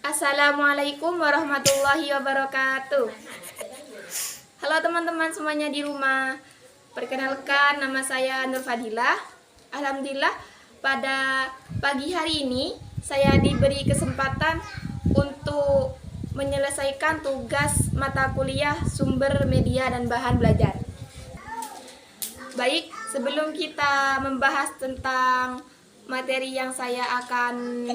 Assalamualaikum warahmatullahi wabarakatuh. Halo teman-teman semuanya di rumah. Perkenalkan, nama saya Nur Fadilah. Alhamdulillah pada pagi hari ini saya diberi kesempatan untuk menyelesaikan tugas mata kuliah sumber media dan bahan belajar. Baik, sebelum kita membahas tentang materi yang saya akan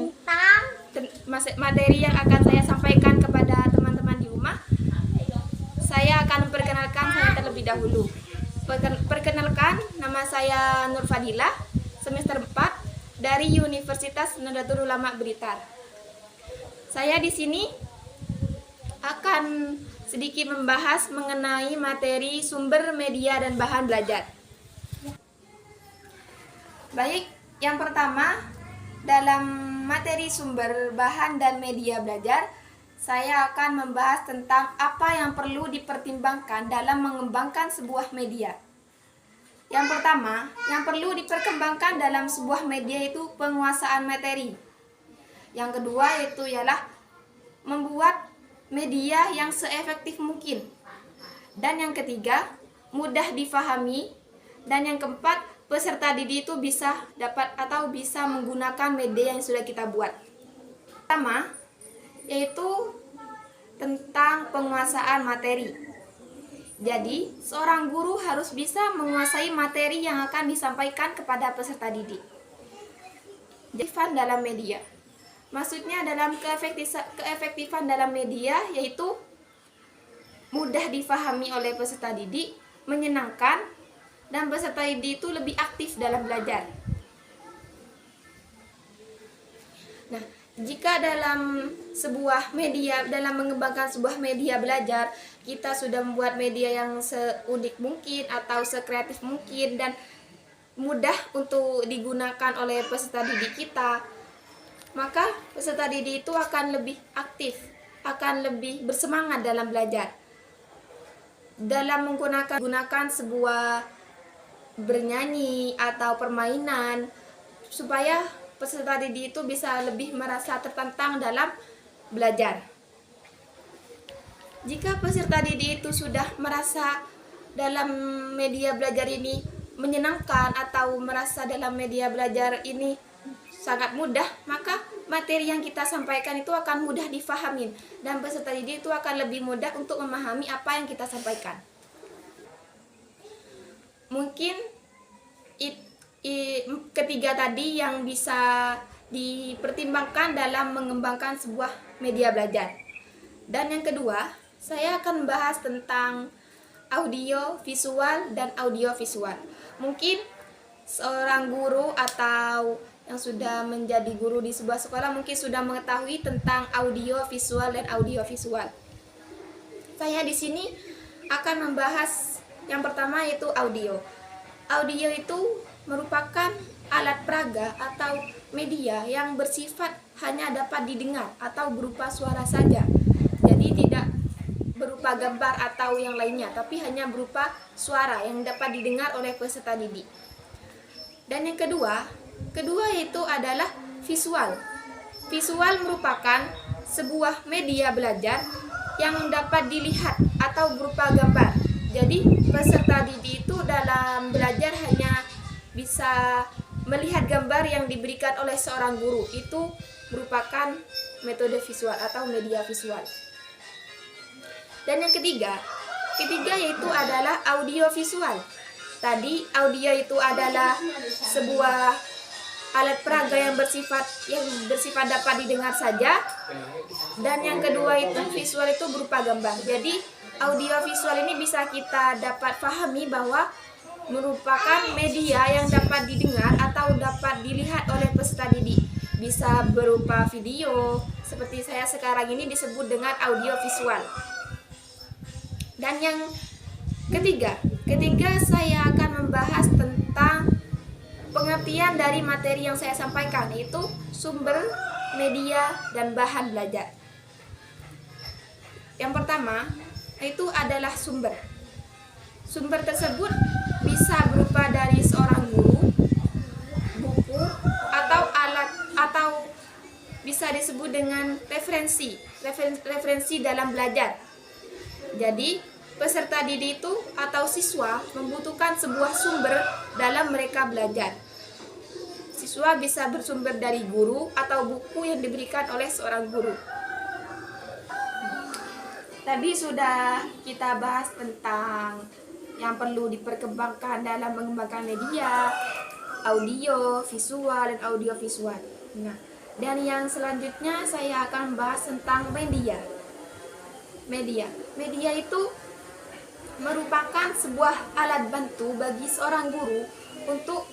sampaikan kepada teman-teman di rumah, saya akan memperkenalkan saya terlebih dahulu. Perkenalkan, nama saya Nur Fadilah, semester 4 dari Universitas Nahdlatul Ulama Blitar. Saya di sini akan sedikit membahas mengenai materi sumber media dan bahan belajar. Baik, yang pertama, dalam materi sumber bahan dan media belajar, saya akan membahas tentang apa yang perlu dipertimbangkan dalam mengembangkan sebuah media. Yang pertama, yang perlu diperkembangkan dalam sebuah media itu penguasaan materi. Yang kedua itu ialah membuat media yang seefektif mungkin. Dan yang ketiga, mudah difahami. Dan yang keempat, peserta didik itu bisa menggunakan media yang sudah kita buat. Pertama, yaitu tentang penguasaan materi. Jadi, seorang guru harus bisa menguasai materi yang akan disampaikan kepada peserta didik. Keefektifan dalam media. Maksudnya dalam keefektifan dalam media yaitu mudah difahami oleh peserta didik, menyenangkan, dan peserta didik itu lebih aktif dalam belajar. Nah, jika dalam mengembangkan sebuah media belajar, kita sudah membuat media yang seunik mungkin atau sekreatif mungkin dan mudah untuk digunakan oleh peserta didik kita, maka peserta didik itu akan lebih aktif, akan lebih bersemangat dalam belajar. Dalam menggunakan sebuah bernyanyi atau permainan, supaya peserta didik itu bisa lebih merasa tertantang dalam belajar. Jika peserta didik itu sudah merasa dalam media belajar ini menyenangkan atau merasa dalam media belajar ini sangat mudah, maka materi yang kita sampaikan itu akan mudah difahami dan peserta didik itu akan lebih mudah untuk memahami apa yang kita sampaikan. Mungkin ketiga tadi yang bisa dipertimbangkan dalam mengembangkan sebuah media belajar. Dan yang kedua, saya akan membahas tentang audio visual dan audio visual. Mungkin seorang guru atau yang sudah menjadi guru di sebuah sekolah mungkin sudah mengetahui tentang audio visual dan audio visual. Saya di sini akan membahas yang pertama yaitu audio. Audio itu merupakan alat peraga atau media yang bersifat hanya dapat didengar atau berupa suara saja. Jadi tidak berupa gambar atau yang lainnya, tapi hanya berupa suara yang dapat didengar oleh peserta didik. Dan yang kedua yaitu adalah visual. Visual merupakan sebuah media belajar yang dapat dilihat atau berupa gambar. Jadi peserta didik itu dalam belajar hanya bisa melihat gambar yang diberikan oleh seorang guru. Itu merupakan metode visual atau media visual. Dan yang ketiga yaitu adalah audio visual. Tadi audio itu adalah sebuah alat peraga yang bersifat dapat didengar saja. Dan yang kedua itu visual itu berupa gambar. Jadi audio visual ini bisa kita dapat pahami bahwa merupakan media yang dapat didengar atau dapat dilihat oleh peserta didik. Bisa berupa video, seperti saya sekarang ini disebut dengan audio visual. Dan yang ketiga saya akan membahas tentang pengertian dari materi yang saya sampaikan, yaitu sumber, media, dan bahan belajar. Yang pertama itu adalah sumber. Sumber tersebut bisa berupa dari seorang guru, buku, atau alat, atau bisa bisa disebut dengan referensi dalam belajar. Jadi, peserta didik itu atau siswa membutuhkan sebuah sumber dalam mereka belajar. Siswa bisa bersumber dari guru atau buku yang diberikan oleh seorang guru. Tadi sudah kita bahas tentang yang perlu diperkembangkan dalam mengembangkan media, audio, visual, dan audiovisual. Nah, dan yang selanjutnya saya akan bahas tentang media. Media itu merupakan sebuah alat bantu bagi seorang guru untuk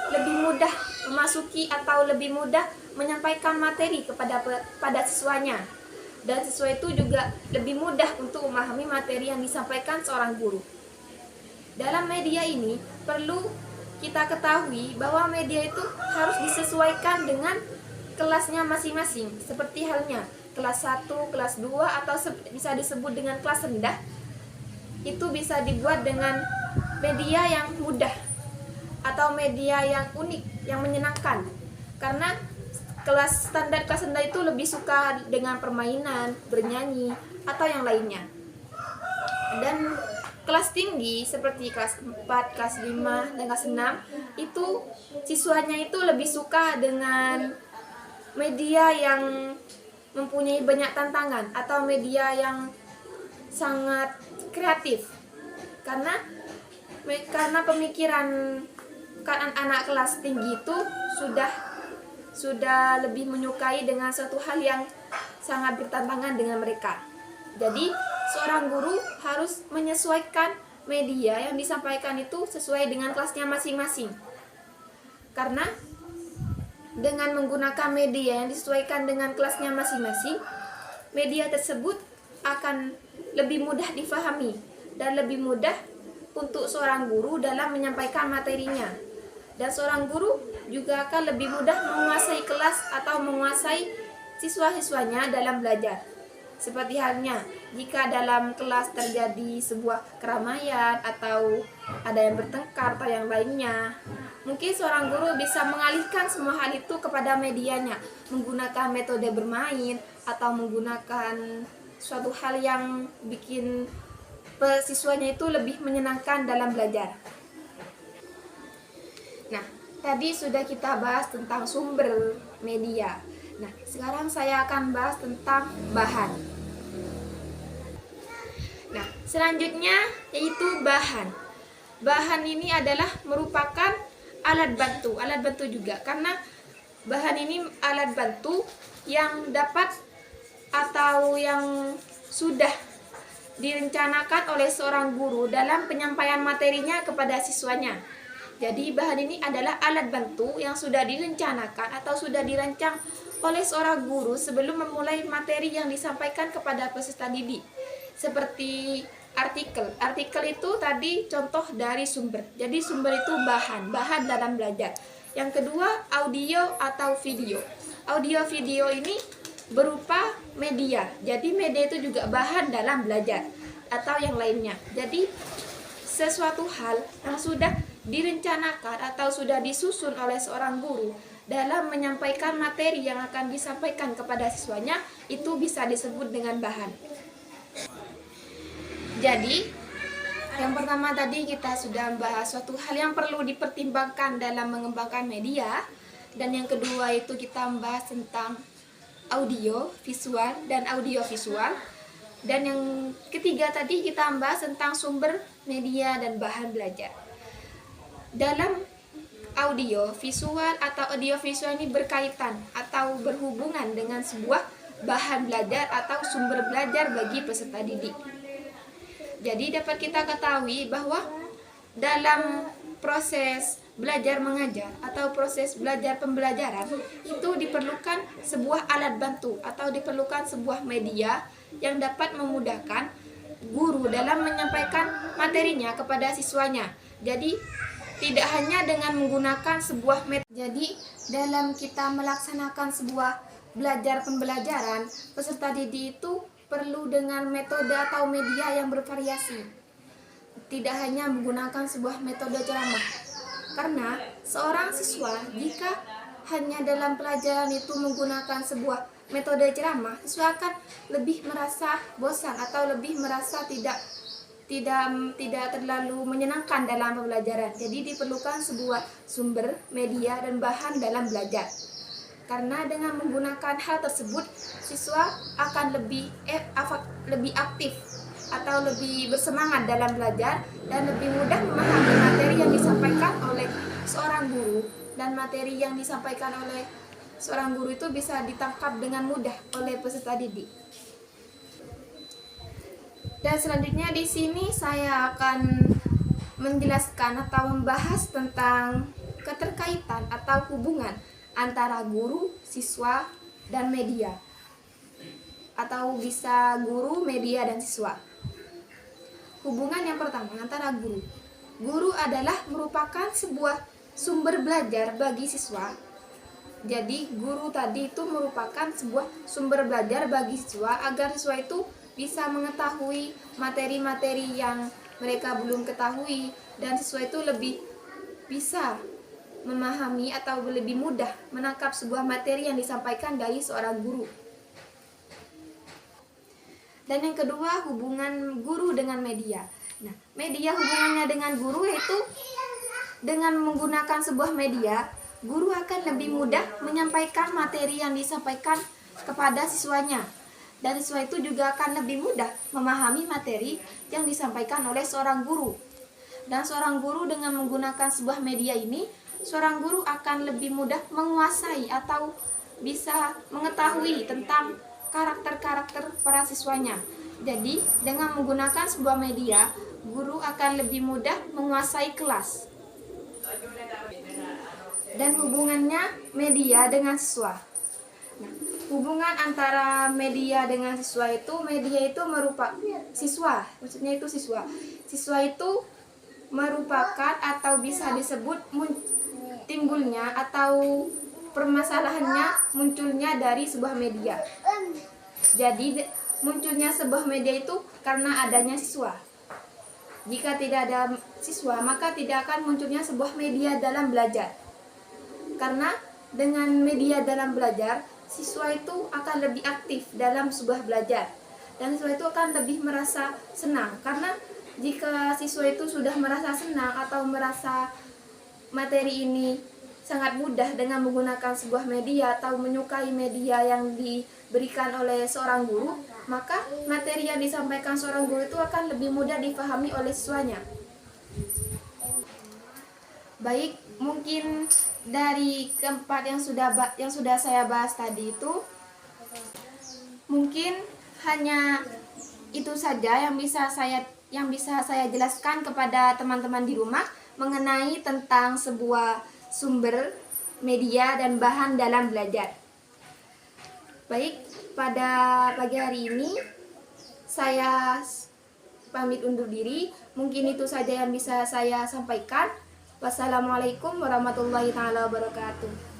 lebih mudah memasuki atau lebih mudah menyampaikan materi pada siswanya. Dan siswa itu juga lebih mudah untuk memahami materi yang disampaikan seorang guru. Dalam media ini perlu kita ketahui bahwa media itu harus disesuaikan dengan kelasnya masing-masing. Seperti halnya kelas 1, kelas 2 atau bisa disebut dengan kelas rendah. Itu bisa dibuat dengan media yang mudah atau media yang unik, yang menyenangkan. Karena kelas rendah itu lebih suka dengan permainan, bernyanyi, atau yang lainnya. Dan kelas tinggi seperti kelas 4, kelas 5, dan kelas 6 itu siswanya itu lebih suka dengan media yang mempunyai banyak tantangan atau media yang sangat kreatif. Karena pemikiran anak-anak kelas tinggi itu sudah lebih menyukai dengan suatu hal yang sangat bertantangan dengan mereka. Jadi, seorang guru harus menyesuaikan media yang disampaikan itu sesuai dengan kelasnya masing-masing. Karena dengan menggunakan media yang disesuaikan dengan kelasnya masing-masing, media tersebut akan lebih mudah difahami dan lebih mudah untuk seorang guru dalam menyampaikan materinya. Dan seorang guru juga akan lebih mudah menguasai kelas atau menguasai siswa-siswanya dalam belajar. Seperti halnya jika dalam kelas terjadi sebuah keramaian atau ada yang bertengkar atau yang lainnya, mungkin seorang guru bisa mengalihkan semua hal itu kepada medianya, menggunakan metode bermain atau menggunakan suatu hal yang bikin siswanya itu lebih menyenangkan dalam belajar. Nah, tadi sudah kita bahas tentang sumber media. Nah, sekarang saya akan bahas tentang bahan. Nah, selanjutnya yaitu bahan. Bahan ini adalah merupakan alat bantu juga. Karena bahan ini alat bantu yang dapat atau yang sudah direncanakan oleh seorang guru dalam penyampaian materinya kepada siswanya. Jadi bahan ini adalah alat bantu yang sudah direncanakan atau sudah dirancang oleh seorang guru sebelum memulai materi yang disampaikan kepada peserta didik. Seperti artikel. Artikel itu tadi contoh dari sumber. Jadi sumber itu bahan dalam belajar. Yang kedua, audio atau video. Audio video ini berupa media. Jadi media itu juga bahan dalam belajar atau yang lainnya. Jadi sesuatu hal yang sudah direncanakan atau sudah disusun oleh seorang guru dalam menyampaikan materi yang akan disampaikan kepada siswanya itu bisa disebut dengan bahan. Jadi, yang pertama tadi kita sudah membahas suatu hal yang perlu dipertimbangkan dalam mengembangkan media, dan yang kedua itu kita membahas tentang audio, visual, dan audiovisual. Dan yang ketiga tadi kita membahas tentang sumber media dan bahan belajar. Dalam audio, visual atau audiovisual ini berkaitan atau berhubungan dengan sebuah bahan belajar atau sumber belajar bagi peserta didik. Jadi dapat kita ketahui bahwa dalam proses belajar mengajar atau proses belajar pembelajaran itu diperlukan sebuah alat bantu atau diperlukan sebuah media yang dapat memudahkan guru dalam menyampaikan materinya kepada siswanya. Jadi tidak hanya dengan menggunakan sebuah metode. Jadi dalam kita melaksanakan sebuah belajar pembelajaran, peserta didik itu perlu dengan metode atau media yang bervariasi. Tidak hanya menggunakan sebuah metode ceramah. Karena seorang siswa jika hanya dalam pelajaran itu menggunakan sebuah metode ceramah, siswa akan lebih merasa bosan atau lebih merasa tidak terlalu menyenangkan dalam pembelajaran. Jadi diperlukan sebuah sumber, media, dan bahan dalam belajar. Karena dengan menggunakan hal tersebut, siswa akan lebih aktif atau lebih bersemangat dalam belajar dan lebih mudah memahami materi yang disampaikan oleh seorang guru, dan materi yang disampaikan oleh seorang guru itu bisa ditangkap dengan mudah oleh peserta didik. Dan selanjutnya di sini saya akan menjelaskan atau membahas tentang keterkaitan atau hubungan antara guru, siswa, dan media. Atau bisa guru, media, dan siswa. Hubungan yang pertama antara guru. Guru adalah merupakan sebuah sumber belajar bagi siswa. Jadi guru tadi itu merupakan sebuah sumber belajar bagi siswa agar siswa itu bisa mengetahui materi-materi yang mereka belum ketahui, dan siswa itu lebih bisa memahami atau lebih mudah menangkap sebuah materi yang disampaikan dari seorang guru. Dan yang kedua, hubungan guru dengan media. Nah, media hubungannya dengan guru yaitu dengan menggunakan sebuah media, guru akan lebih mudah menyampaikan materi yang disampaikan kepada siswanya. Dan siswa itu juga akan lebih mudah memahami materi yang disampaikan oleh seorang guru. Dan seorang guru dengan menggunakan sebuah media ini, seorang guru akan lebih mudah menguasai atau bisa mengetahui tentang karakter-karakter para siswanya. Jadi, dengan menggunakan sebuah media, guru akan lebih mudah menguasai kelas. Dan hubungannya media dengan siswa. Nah, hubungan antara media dengan siswa itu, media itu merupakan siswa, maksudnya itu siswa. Siswa itu merupakan atau bisa disebut timbulnya atau permasalahannya munculnya dari sebuah media. Jadi munculnya sebuah media itu karena adanya siswa. Jika tidak ada siswa, maka tidak akan munculnya sebuah media dalam belajar. Karena dengan media dalam belajar, siswa itu akan lebih aktif dalam sebuah belajar. Dan siswa itu akan lebih merasa senang. Karena jika siswa itu sudah merasa senang atau merasa materi ini sangat mudah dengan menggunakan sebuah media atau menyukai media yang diberikan oleh seorang guru, maka materi yang disampaikan seorang guru itu akan lebih mudah dipahami oleh siswanya. Baik, mungkin dari keempat yang sudah saya bahas tadi itu, mungkin hanya itu saja yang bisa saya jelaskan kepada teman-teman di rumah mengenai tentang sebuah sumber, media, dan bahan dalam belajar. Baik, pada pagi hari ini saya pamit undur diri. Mungkin itu saja yang bisa saya sampaikan. Wassalamualaikum warahmatullahi wabarakatuh.